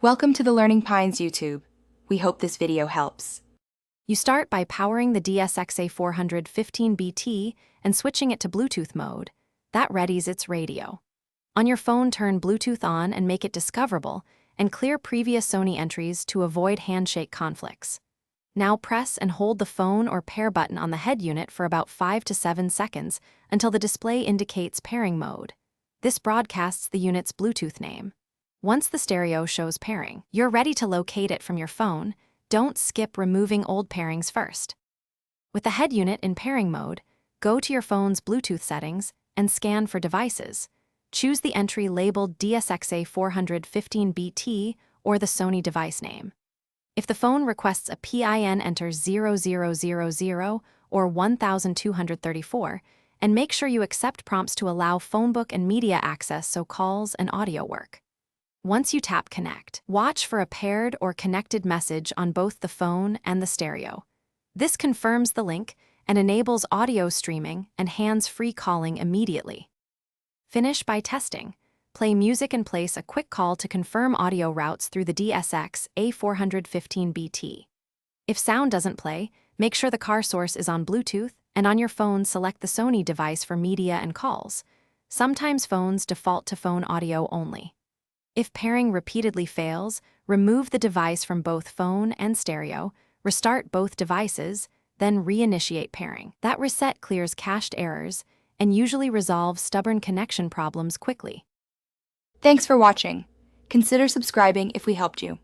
Welcome to the Learning Pines YouTube. We hope this video helps. You start by powering the DSX-A415BT and switching it to Bluetooth mode. That readies its radio. On your phone, turn Bluetooth on and make it discoverable, and clear previous Sony entries to avoid handshake conflicts. Now press and hold the phone or pair button on the head unit for about 5 to 7 seconds until the display indicates pairing mode. This broadcasts the unit's Bluetooth name. Once the stereo shows pairing, you're ready to locate it from your phone. Don't skip removing old pairings first. With the head unit in pairing mode, go to your phone's Bluetooth settings and scan for devices. Choose the entry labeled DSX-A415BT or the Sony device name. If the phone requests a PIN, enter 0000 or 1234, and make sure you accept prompts to allow phonebook and media access so calls and audio work. Once you tap Connect, watch for a paired or connected message on both the phone and the stereo. This confirms the link and enables audio streaming and hands-free calling immediately. Finish by testing. Play music and place a quick call to confirm audio routes through the DSX-A415BT. If sound doesn't play, make sure the car source is on Bluetooth, and on your phone select the Sony device for media and calls. Sometimes phones default to phone audio only. If pairing repeatedly fails, remove the device from both phone and stereo, restart both devices, then reinitiate pairing. That reset clears cached errors and usually resolves stubborn connection problems quickly. Thanks for watching. Consider subscribing if we helped you.